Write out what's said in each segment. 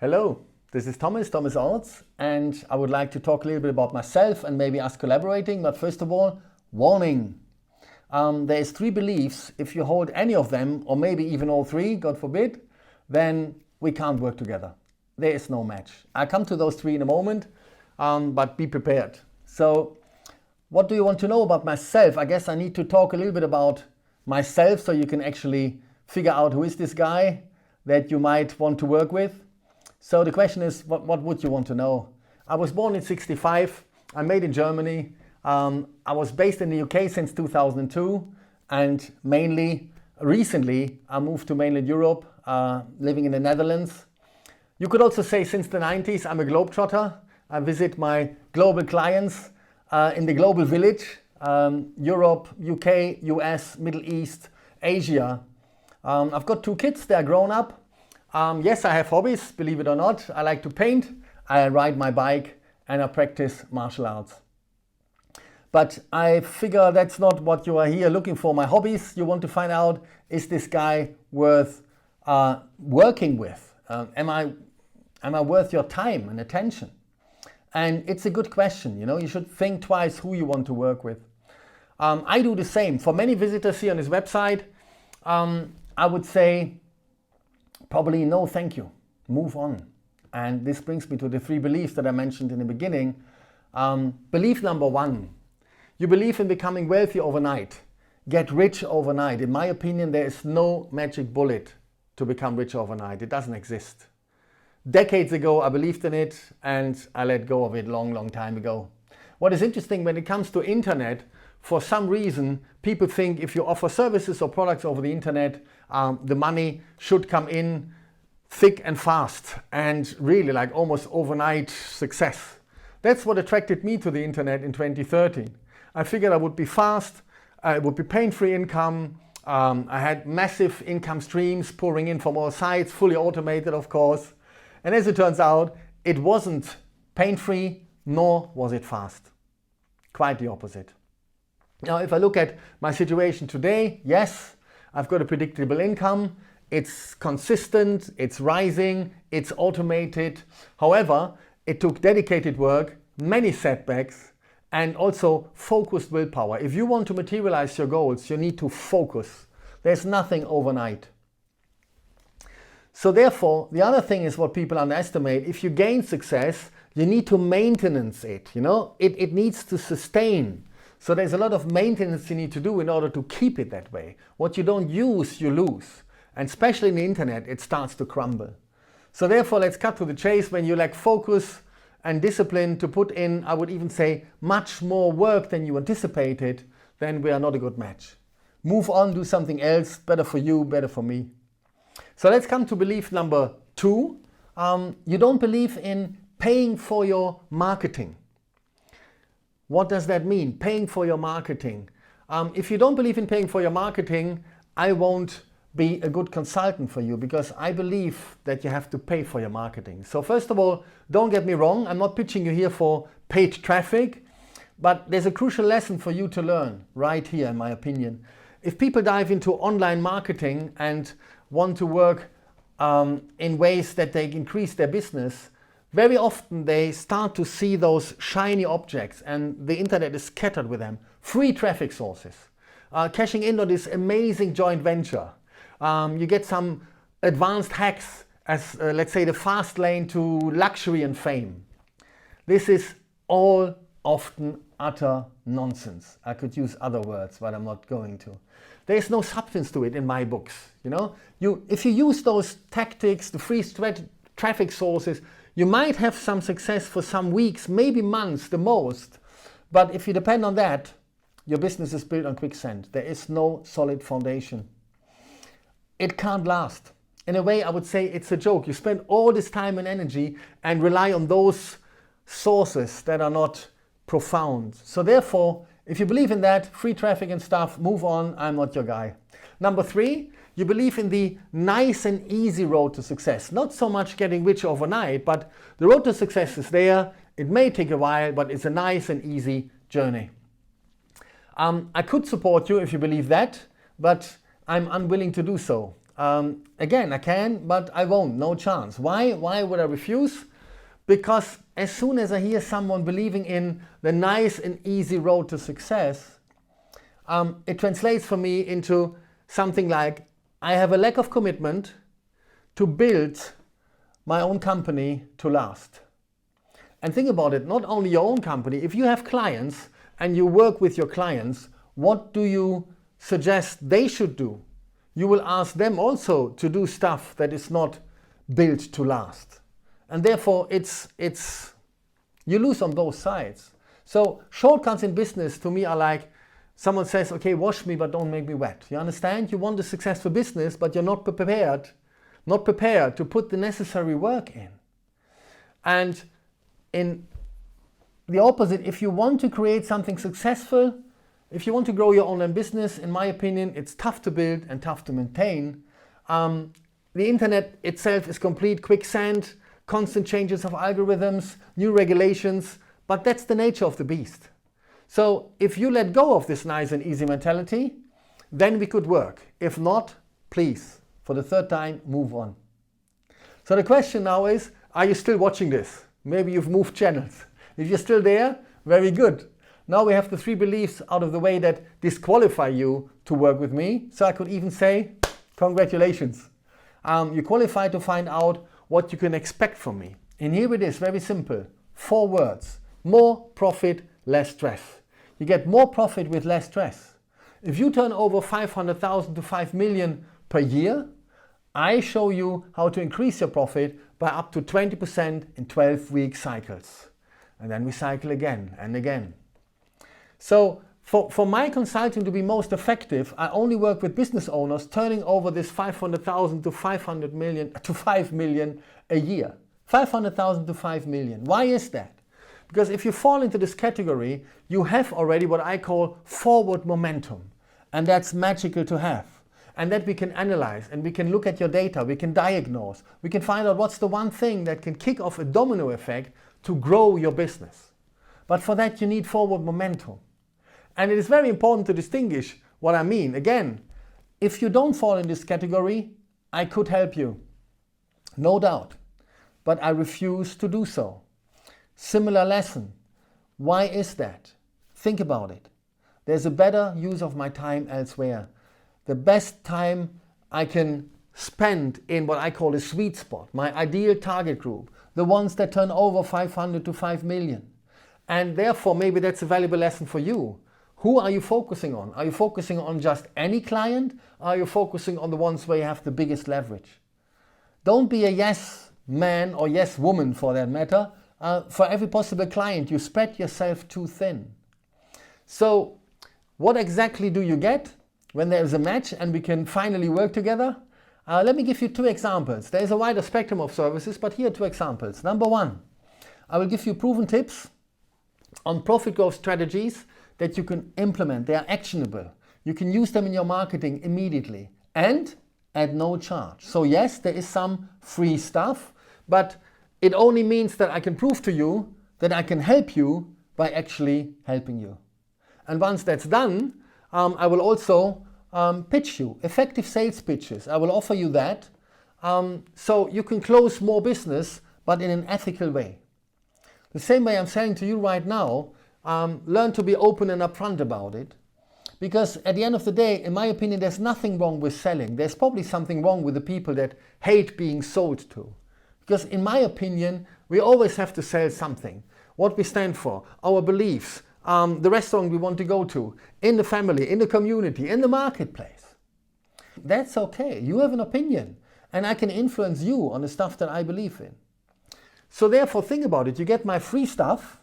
Hello, this is Thomas Arts, and I would like to talk a little bit about myself and maybe us collaborating. But first of all, warning. There's 3 beliefs. If you hold any of them, or maybe even all 3, God forbid, then we can't work together. There is no match. I'll come to those 3 in a moment, but be prepared. So, what do you want to know about myself? I guess I need to talk a little bit about myself so you can actually figure out who is this guy that you might want to work with. So the question is, what would you want to know? I was born in '65. I'm made in Germany. I was based in the UK since 2002, and recently I moved to mainland Europe, living in the Netherlands. You could also say since the 90s I'm a globetrotter. I visit my global clients in the global village, Europe, UK, US, Middle East, Asia. I've got 2 kids, they're grown up. Yes, I have hobbies, believe it or not. I like to paint, I ride my bike, and I practice martial arts. But I figure that's not what you are here looking for. My hobbies, you want to find out, is this guy worth working with? Am I worth your time and attention? And it's a good question, you know, you should think twice who you want to work with. I do the same. For many visitors here on this website, I would say, probably no thank you, move on. And this brings me to the 3 beliefs that I mentioned in the beginning. Belief number 1, you believe in becoming wealthy overnight, get rich overnight. In my opinion, there is no magic bullet to become rich overnight. It doesn't exist. Decades ago, I believed in it and I let go of it long time ago. What is interesting when it comes to internet, for some reason, people think if you offer services or products over the internet, the money should come in thick and fast and really like almost overnight success. That's what attracted me to the internet in 2013. I figured I would be fast, it would be pain-free income. I had massive income streams pouring in from all sides, fully automated of course. And as it turns out, it wasn't pain-free, nor was it fast. Quite the opposite. Now, if I look at my situation today, yes, I've got a predictable income. It's consistent, it's rising, it's automated. However, it took dedicated work, many setbacks, and also focused willpower. If you want to materialize your goals, you need to focus. There's nothing overnight. So therefore, the other thing is what people underestimate. If you gain success, you need to maintenance it. You know, it needs to sustain. So there's a lot of maintenance you need to do in order to keep it that way. What you don't use, you lose. And especially in the internet, it starts to crumble. So therefore, let's cut to the chase. When you lack focus and discipline to put in, I would even say, much more work than you anticipated, then we are not a good match. Move on, do something else, better for you, better for me. So let's come to belief number 2. You don't believe in paying for your marketing. What does that mean? Paying for your marketing. If you don't believe in paying for your marketing, I won't be a good consultant for you because I believe that you have to pay for your marketing. So first of all, don't get me wrong, I'm not pitching you here for paid traffic, but there's a crucial lesson for you to learn right here, in my opinion. If people dive into online marketing and want to work in ways that they increase their business, very often they start to see those shiny objects and the internet is scattered with them. Free traffic sources, cashing in on this amazing joint venture. You get some advanced hacks as, let's say, the fast lane to luxury and fame. This is all often utter nonsense. I could use other words, but I'm not going to. There is no substance to it in my books. You know, if you use those tactics, the free traffic sources, you might have some success for some weeks, maybe months, the most. But if you depend on that, your business is built on quicksand. There is no solid foundation. It can't last. In a way, I would say it's a joke. You spend all this time and energy and rely on those sources that are not profound. So therefore, if you believe in that, free traffic and stuff, move on, I'm not your guy. Number 3, you believe in the nice and easy road to success. Not so much getting rich overnight, but the road to success is there. It may take a while, but it's a nice and easy journey. I could support you if you believe that, but I'm unwilling to do so. Again, I can, but I won't, no chance. Why would I refuse? Because as soon as I hear someone believing in the nice and easy road to success, it translates for me into something like, I have a lack of commitment to build my own company to last. And think about it, not only your own company, if you have clients and you work with your clients, what do you suggest they should do? You will ask them also to do stuff that is not built to last. And therefore you lose on both sides. So shortcuts in business to me are like, someone says, okay, wash me, but don't make me wet. You understand? You want a successful business, but you're not prepared to put the necessary work in. And in the opposite, if you want to create something successful, if you want to grow your online business, in my opinion, it's tough to build and tough to maintain. The internet itself is complete quicksand, constant changes of algorithms, new regulations, but that's the nature of the beast. So if you let go of this nice and easy mentality, then we could work. If not, please, for the third time, move on. So the question now is, are you still watching this? Maybe you've moved channels. If you're still there, very good. Now we have the 3 beliefs out of the way that disqualify you to work with me. So I could even say, congratulations. You qualify to find out what you can expect from me. And here it is, very simple. 4 words. More profit, less stress. You get more profit with less stress. If you turn over 500,000 to 5 million per year, I show you how to increase your profit by up to 20% in 12-week cycles. And then we cycle again and again. So for my consulting to be most effective, I only work with business owners turning over this 500,000 to 500 million to 5 million a year. 500,000 to 5 million. Why is that? Because if you fall into this category, you have already what I call forward momentum. And that's magical to have. And that we can analyze and we can look at your data, we can diagnose, we can find out what's the one thing that can kick off a domino effect to grow your business. But for that you need forward momentum. And it is very important to distinguish what I mean. Again, if you don't fall in this category, I could help you. No doubt. But I refuse to do so. Similar lesson. Why is that? Think about it. There's a better use of my time elsewhere. The best time I can spend in what I call a sweet spot, my ideal target group, the ones that turn over 500 to 5 million. And therefore, maybe that's a valuable lesson for you. Who are you focusing on? Are you focusing on just any client? Or are you focusing on the ones where you have the biggest leverage? Don't be a yes man or yes woman for that matter. For every possible client, you spread yourself too thin. So what exactly do you get when there is a match and we can finally work together? Let me give you 2 examples. There is a wider spectrum of services, but here are 2 examples. Number 1, I will give you proven tips on profit growth strategies that you can implement. They are actionable. You can use them in your marketing immediately and at no charge. So yes, there is some free stuff, but it only means that I can prove to you that I can help you by actually helping you. And once that's done, I will also pitch you effective sales pitches. I will offer you that so you can close more business, but in an ethical way. The same way I'm saying to you right now, learn to be open and upfront about it. Because at the end of the day, in my opinion, there's nothing wrong with selling. There's probably something wrong with the people that hate being sold to. Because in my opinion, we always have to sell something. What we stand for, our beliefs, the restaurant we want to go to, in the family, in the community, in the marketplace. That's okay. You have an opinion. And I can influence you on the stuff that I believe in. So therefore, think about it. You get my free stuff,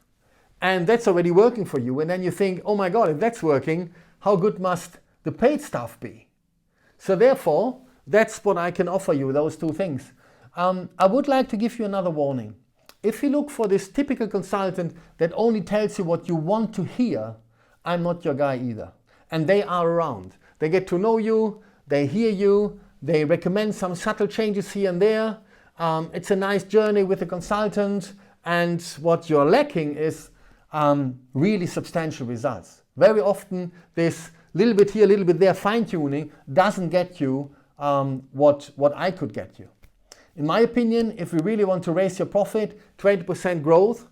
and that's already working for you. And then you think, oh my God, if that's working, how good must the paid stuff be? So therefore, that's what I can offer you, those 2 things. I would like to give you another warning. If you look for this typical consultant that only tells you what you want to hear, I'm not your guy either. And they are around. They get to know you, they hear you, they recommend some subtle changes here and there. It's a nice journey with a consultant, and what you're lacking is really substantial results. Very often this little bit here, little bit there fine-tuning doesn't get you what I could get you. In my opinion, if we really want to raise your profit, 20% growth,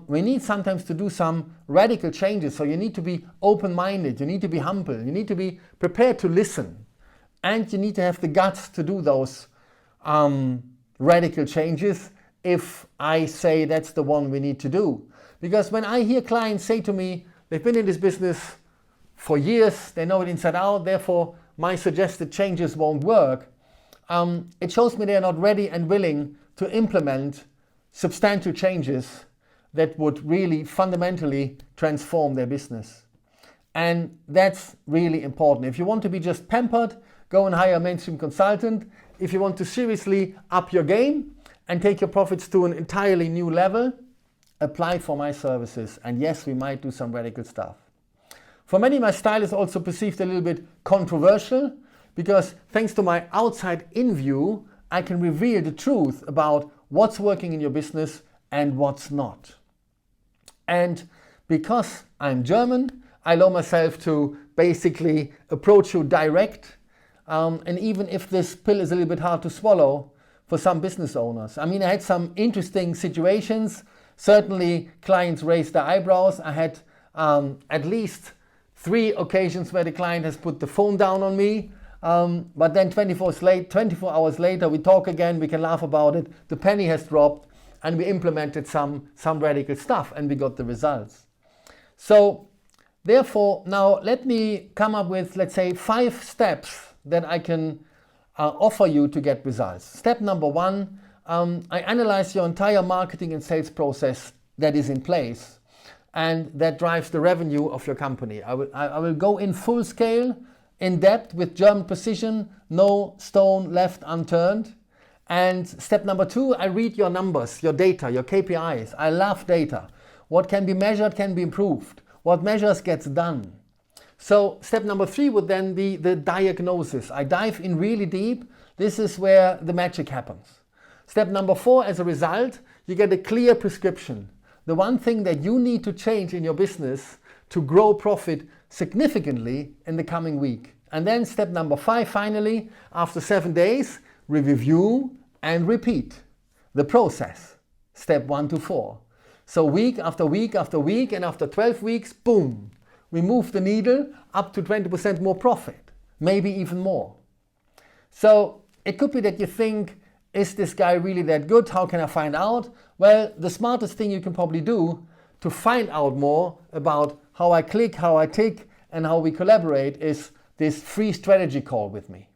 we need sometimes to do some radical changes. So you need to be open-minded, you need to be humble, you need to be prepared to listen, and you need to have the guts to do those radical changes if I say that's the one we need to do. Because when I hear clients say to me, they've been in this business for years, they know it inside out, therefore my suggested changes won't work, it shows me they are not ready and willing to implement substantial changes that would really fundamentally transform their business. And that's really important. If you want to be just pampered, go and hire a mainstream consultant. If you want to seriously up your game and take your profits to an entirely new level, apply for my services. And yes, we might do some radical stuff. For many, my style is also perceived a little bit controversial, because thanks to my outside-in view, I can reveal the truth about what's working in your business and what's not. And because I'm German, I allow myself to basically approach you direct. And even if this pill is a little bit hard to swallow for some business owners. I mean, I had some interesting situations. Certainly, clients raised their eyebrows. I had at least 3 occasions where the client has put the phone down on me. But then 24 hours later, we talk again, we can laugh about it. The penny has dropped and we implemented some radical stuff and we got the results. So therefore, now let me come up with, let's say, 5 steps that I can offer you to get results. Step number 1, I analyze your entire marketing and sales process that is in place and that drives the revenue of your company. I will go in full scale, in depth, with German precision, no stone left unturned. And step number 2, I read your numbers, your data, your KPIs. I love data. What can be measured can be improved. What measures gets done. So step number 3 would then be the diagnosis. I dive in really deep. This is where the magic happens. Step number 4, as a result, you get a clear prescription. The one thing that you need to change in your business to grow profit significantly in the coming week. And then step number 5, finally, after 7 days, review and repeat the process. Step 1 to 4. So week after week after week, and after 12 weeks, boom, we move the needle up to 20% more profit, maybe even more. So it could be that you think, is this guy really that good? How can I find out? Well, the smartest thing you can probably do to find out more about how I click, how I tick, and how we collaborate is this free strategy call with me.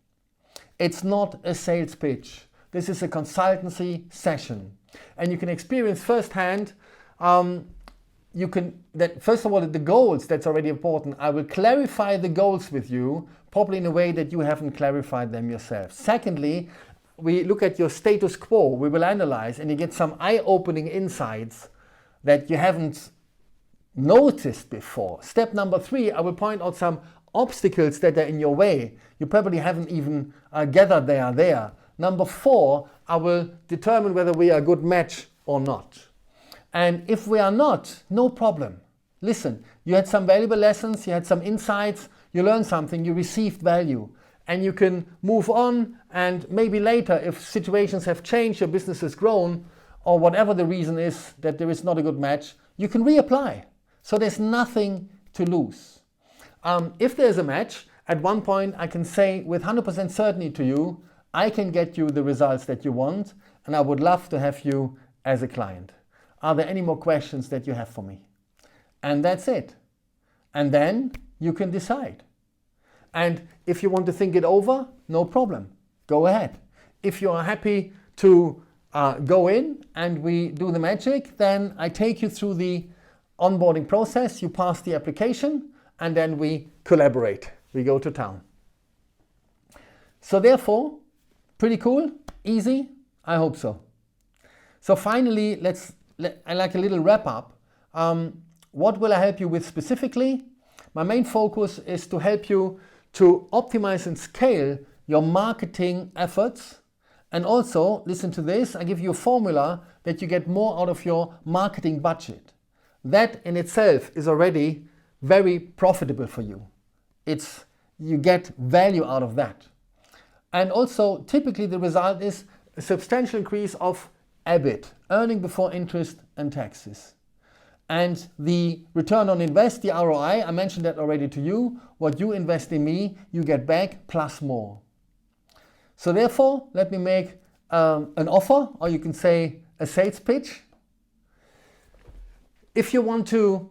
It's not a sales pitch. This is a consultancy session. And you can experience firsthand, first of all, the goals, that's already important. I will clarify the goals with you, probably in a way that you haven't clarified them yourself. Secondly, we look at your status quo. We will analyze, and you get some eye-opening insights that you haven't noticed before. Step number 3, I will point out some obstacles that are in your way. You probably haven't even gathered they are there. Number 4, I will determine whether we are a good match or not. And if we are not, no problem. Listen, you had some valuable lessons, you had some insights, you learned something, you received value. And you can move on, and maybe later, if situations have changed, your business has grown, or whatever the reason is that there is not a good match, you can reapply. So there's nothing to lose. If there's a match, at one point I can say with 100% certainty to you, I can get you the results that you want, and I would love to have you as a client. Are there any more questions that you have for me? And that's it. And then you can decide. And if you want to think it over, no problem. Go ahead. If you are happy to go in and we do the magic, then I take you through the onboarding process. You pass the application and then we collaborate. We go to town. So therefore, pretty cool, easy? I hope so. So finally, I like a little wrap up. What will I help you with specifically? My main focus is to help you to optimize and scale your marketing efforts. And also, listen to this, I give you a formula that you get more out of your marketing budget. That in itself is already very profitable for you. You get value out of that. And also typically the result is a substantial increase of EBIT, earning before interest and taxes. And the return on invest, the ROI, I mentioned that already to you. What you invest in me, you get back plus more. So therefore, let me make an offer, or you can say a sales pitch. If you want to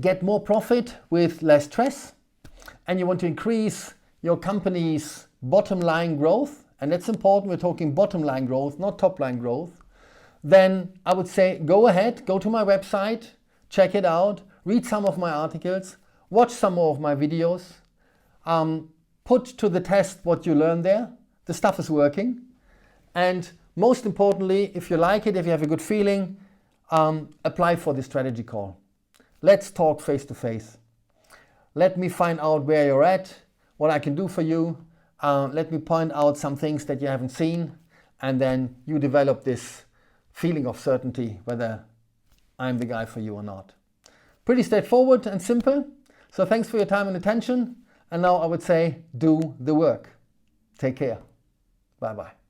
get more profit with less stress, and you want to increase your company's bottom line growth, and that's important, we're talking bottom line growth, not top line growth, then I would say go ahead, go to my website, check it out, read some of my articles, watch some more of my videos, put to the test what you learn there. The stuff is working. And most importantly, if you like it, if you have a good feeling, apply for the strategy call. Let's talk face to face. Let me find out where you're at, what I can do for you. Let me point out some things that you haven't seen, and then you develop this feeling of certainty whether I'm the guy for you or not. Pretty straightforward and simple. So thanks for your time and attention. And now I would say do the work. Take care. Bye-bye.